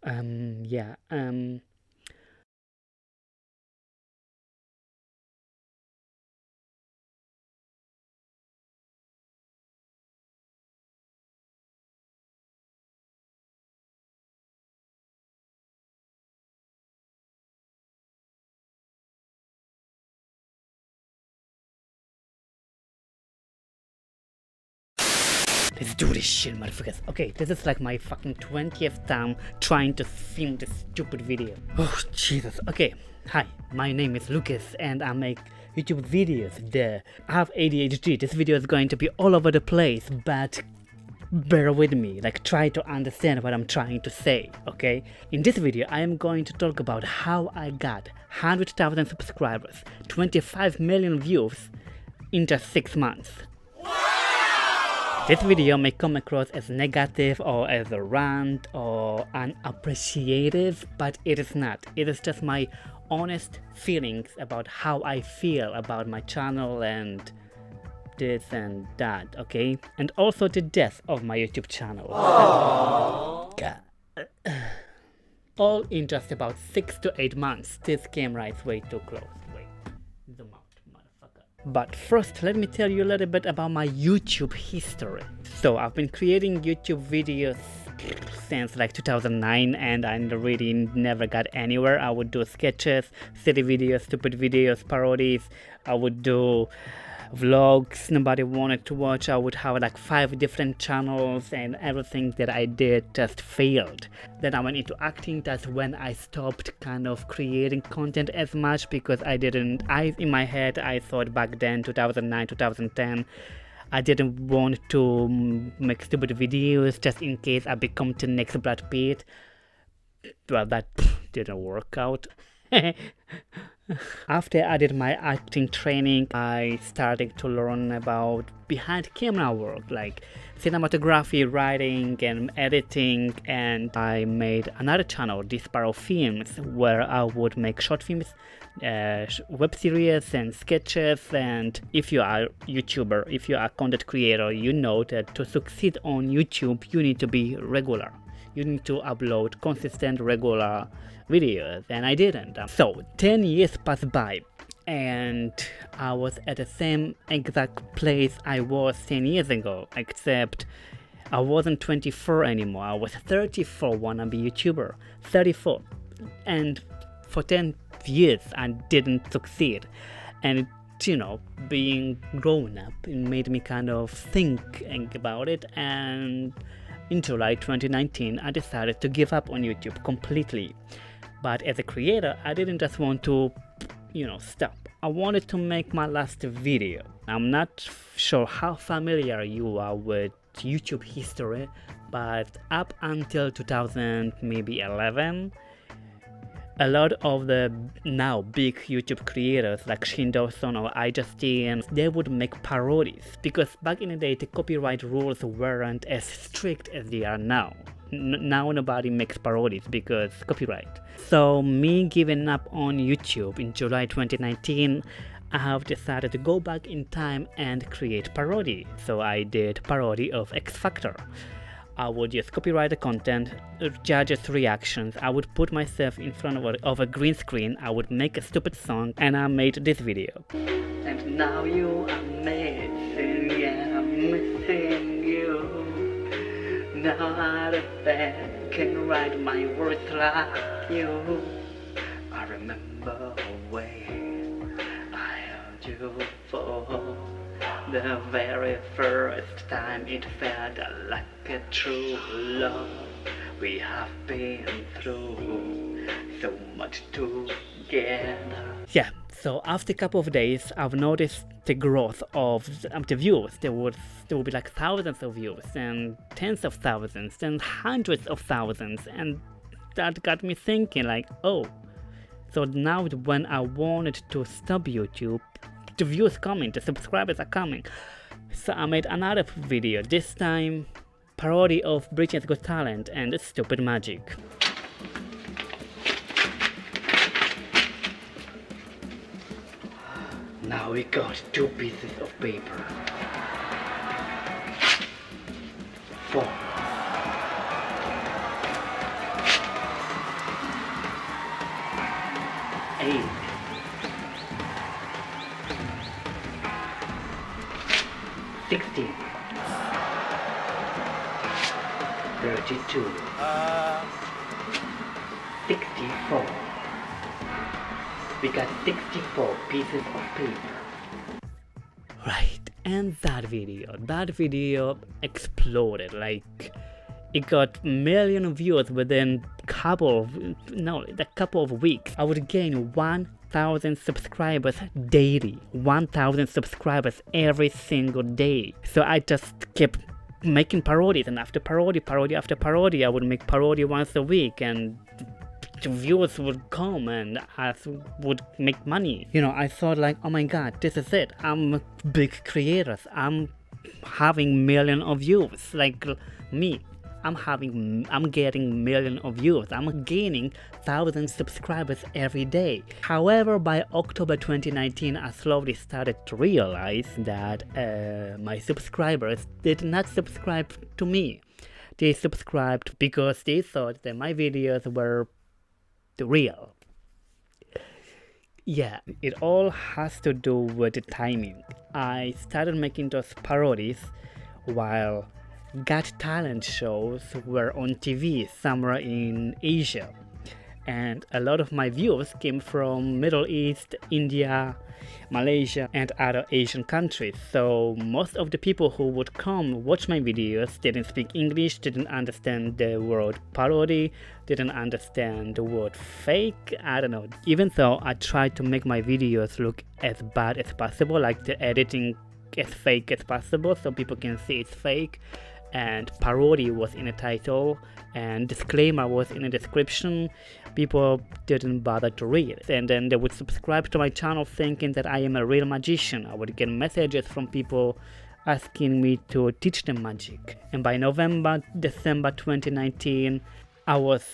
Yeah. Let's do this shit, motherfuckers. Okay, this is like my fucking 20th time trying to film this stupid video. Oh, Jesus. Okay, hi, my name is Lucas and I make YouTube videos. Duh. I have ADHD. This video is going to be all over the place, but bear with me, like try to understand what I'm trying to say, okay? In this video, I am going to talk about how I got 100,000 subscribers, 25 million views in just 6 months. This video may come across as negative or as a rant or unappreciative, but it is not. It is just my honest feelings about how I feel about my channel and this and that, okay? And also the death of my YouTube channel. God. All in just about 6 to 8 months. This camera is way too close. Wait, zoom out, motherfucker. But first, let me tell you a little bit about my YouTube history. So I've been creating YouTube videos since like 2009 and I really never got anywhere. I would do sketches, silly videos, stupid videos, parodies. I would do vlogs nobody wanted to watch. I would have like 5 different channels and everything that I did just failed. Then I went into acting. That's when I stopped kind of creating content as much because in my head I thought back then 2009 2010 I didn't want to make stupid videos just in case I become the next Brad Pitt. Well, that didn't work out. After I did my acting training, I started to learn about behind camera work like cinematography, writing and editing, and I made another channel, Disparo Films, where I would make short films, web series and sketches. And if you are a YouTuber, if you are a content creator, you know that to succeed on YouTube you need to be regular. You need to upload consistent, regular videos, and I didn't. So 10 years passed by and I was at the same exact place I was 10 years ago, except I wasn't 24 anymore. I was 34, wannabe YouTuber, 34, and for 10 years I didn't succeed. And you know, being grown up, it made me kind of think about it, and in July 2019 I decided to give up on YouTube completely. But as a creator, I didn't just want to, stop. I wanted to make my last video. I'm not sure how familiar you are with YouTube history, but up until 2000, maybe 11, a lot of the now big YouTube creators like Shin-Do-sun or iJustine, they would make parodies, because back in the day the copyright rules weren't as strict as they are now. Now nobody makes parodies because copyright. So me giving up on YouTube in July 2019, I have decided to go back in time and create parody. So I did parody of X Factor. I would just copyright the content, judges' reactions. I would put myself in front of a green screen. I would make a stupid song, and I made this video. And now you are missing, yeah, I'm missing you. Now I can write my words like you. I remember when I held you for the very first time. It felt like a true love. We have been through so much together. Yeah, so after a couple of days, I've noticed the growth of the views. There would be like thousands of views and tens of thousands and hundreds of thousands, and that got me thinking like, oh, so now when I wanted to stop YouTube, the views coming, the subscribers are coming. So I made another video, this time parody of Britain's Got Talent and Stupid Magic. Now we got 2 pieces of paper. 4. 8, 16, 32, 64. We got 64 pieces of paper. Right, and that video exploded. Like, it got million views within a couple of weeks. I would gain 1,000 subscribers daily, 1,000 subscribers every single day. So I just kept making parodies, and after parody after parody, I would make parody once a week, and the viewers would come and I would make money. You know, I thought like, oh my god, this is it. I'm a big creator. I'm having million of views like me. I'm getting million of views. I'm gaining 1,000 subscribers every day. However, by October 2019, I slowly started to realize that my subscribers did not subscribe to me. They subscribed because they thought that my videos were real. Yeah, it all has to do with the timing. I started making those parodies while Got Talent shows were on TV somewhere in Asia, and a lot of my views came from Middle East, India, Malaysia, and other Asian countries. So most of the people who would come watch my videos didn't speak English, didn't understand the word parody, didn't understand the word fake. I don't know. Even though I tried to make my videos look as bad as possible, like the editing as fake as possible so people can see it's fake, and parody was in the title and disclaimer was in the description, people didn't bother to read it. And then they would subscribe to my channel thinking that I am a real magician. I would get messages from people asking me to teach them magic. And by November, December 2019, I was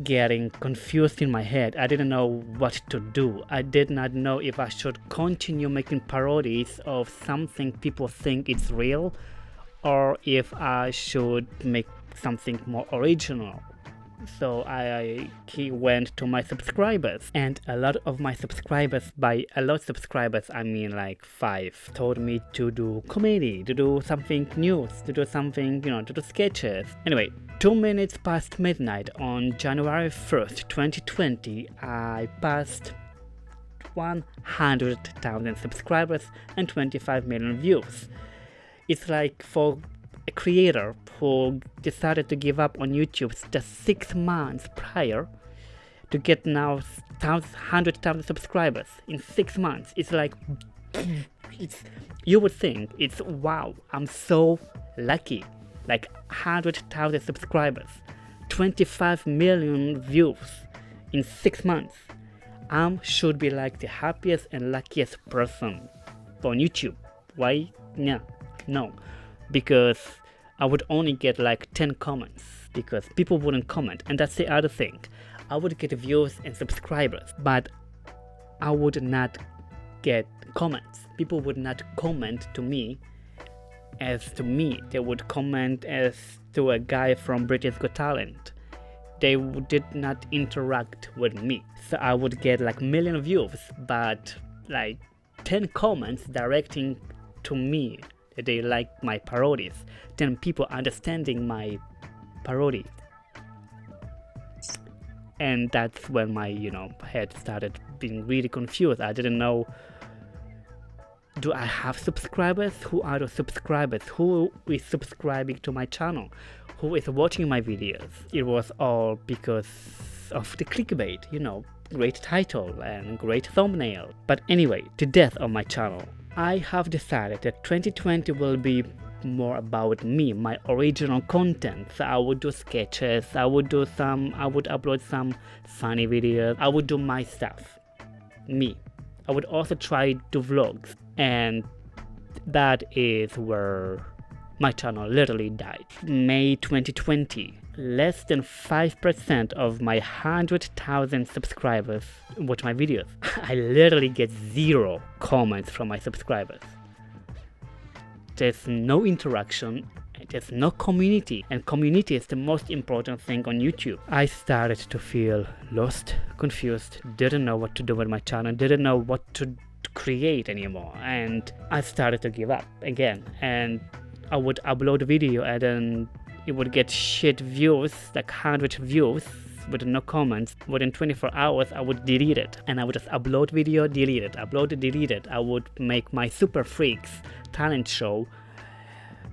getting confused in my head. I didn't know what to do. I did not know if I should continue making parodies of something people think it's real, or if I should make something more original. So I went to my subscribers, and a lot of my subscribers, by a lot of subscribers I mean like 5, told me to do comedy, to do something new, to do something, to do sketches. Anyway, 2 minutes past midnight on January 1st, 2020, I passed 100,000 subscribers and 25 million views. It's like for a creator who decided to give up on YouTube just 6 months prior to get now 100,000 subscribers in 6 months. It's like, you would think it's wow, I'm so lucky. Like 100,000 subscribers, 25 million views in 6 months. I should be like the happiest and luckiest person on YouTube. Why? Yeah. No, because I would only get like 10 comments because people wouldn't comment, and that's the other thing. I would get views and subscribers, but I would not get comments. People would not comment to me as to me. They would comment as to a guy from British Got Talent. They did not interact with me. So I would get like million views, but like 10 comments directing to me. They like my parodies, 10 people understanding my parody. And that's when my head started being really confused. I didn't know, do I have subscribers? Who are the subscribers? Who is subscribing to my channel? Who is watching my videos? It was all because of the clickbait, great title and great thumbnail. But anyway, the death of my channel. I have decided that 2020 will be more about me, my original content. So I would do sketches, I would upload some funny videos, I would do my stuff, me. I would also try to vlogs, and that is where my channel literally died. May 2020. Less than 5% of my 100,000 subscribers watch my videos. I literally get 0 comments from my subscribers. There's no interaction, There's no community, and community is the most important thing on YouTube. I started to feel lost, confused, didn't know what to do with my channel, didn't know what to create anymore, and I started to give up again. And I would upload a video and then it would get shit views, like 100 views with no comments. Within 24 hours I would delete it, and I would just upload video, delete it, upload it, delete it. I would make my Super Freaks talent show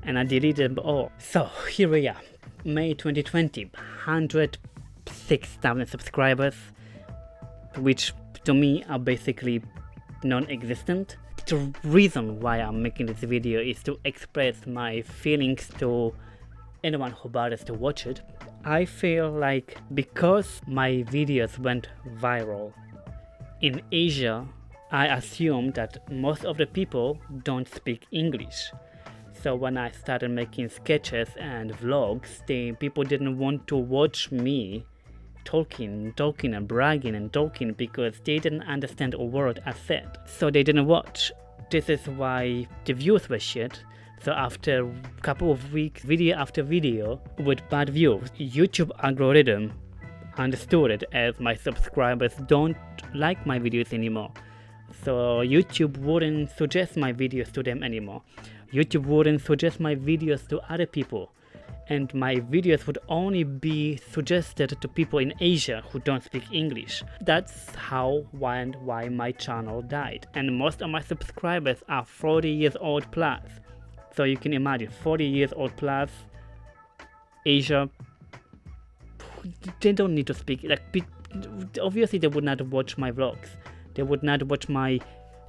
and I deleted them all. So here we are, May 2020, 106,000 subscribers, which to me are basically non-existent. The reason why I'm making this video is to express my feelings to anyone who bothers to watch it. I feel like because my videos went viral in Asia, I assumed that most of the people don't speak English. So when I started making sketches and vlogs, people didn't want to watch me talking and bragging and talking because they didn't understand a word I said. So they didn't watch. This is why the views were shit. So after a couple of weeks, video after video with bad views, YouTube algorithm understood it as my subscribers don't like my videos anymore. So YouTube wouldn't suggest my videos to them anymore. YouTube wouldn't suggest my videos to other people. And my videos would only be suggested to people in Asia who don't speak English. That's how and why my channel died. And most of my subscribers are 40 years old plus. So you can imagine, 40 years old plus, Asia, they don't need to speak, obviously they would not watch my vlogs, they would not watch my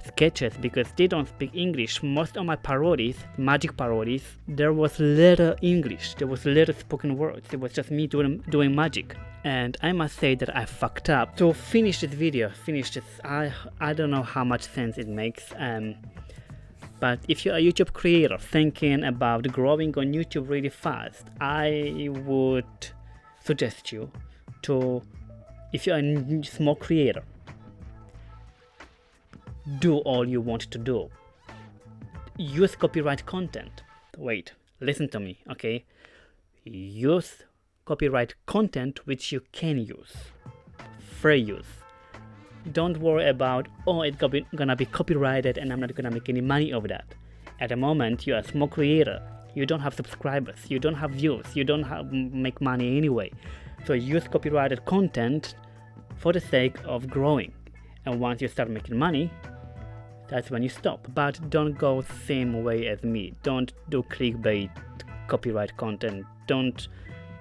sketches because they don't speak English. Most of my parodies, magic parodies, there was little English, there was little spoken words, it was just me doing magic. And I must say that I fucked up. To finish this video, I don't know how much sense it makes. But if you're a YouTube creator thinking about growing on YouTube really fast, I would suggest you to, if you're a small creator, do all you want to do. Use copyright content. Wait, listen to me, okay? Use copyright content which you can use. Free use. Don't worry about, oh, it's gonna be copyrighted and I'm not gonna make any money of that. At the moment, you're a small creator. You don't have subscribers, you don't have views, you don't make money anyway. So use copyrighted content for the sake of growing. And once you start making money, that's when you stop. But don't go same way as me. Don't do clickbait copyright content. Don't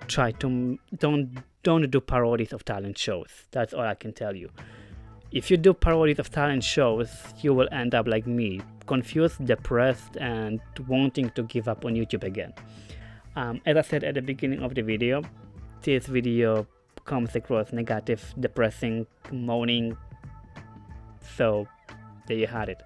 do parodies of talent shows. That's all I can tell you. If you do parodies of talent shows, you will end up like me, confused, depressed, and wanting to give up on YouTube again. As I said at the beginning of the video, this video comes across negative, depressing, moaning. So there you had it.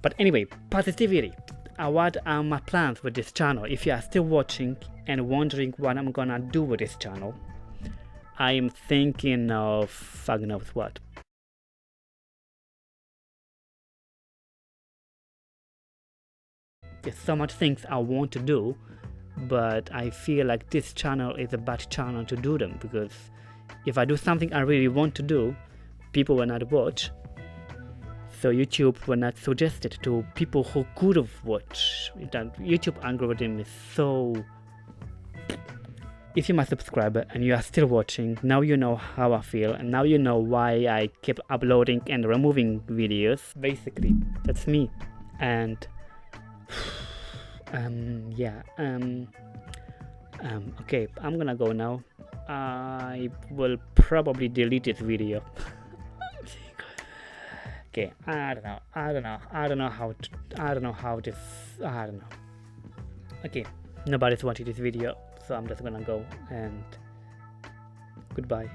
But anyway, positivity. What are my plans with this channel? If you are still watching and wondering what I'm gonna do with this channel, I am thinking of fuck knows what. There's so much things I want to do, but I feel like this channel is a bad channel to do them, because if I do something I really want to do, people will not watch. So YouTube will not suggest it to people who could have watched. That YouTube algorithm is so... If you're my subscriber and you are still watching, now you know how I feel, and now you know why I keep uploading and removing videos. Basically, that's me. And okay, I'm gonna go now. I will probably delete this video. Okay, I don't know. Okay, nobody's watching this video, so I'm just gonna go, and goodbye.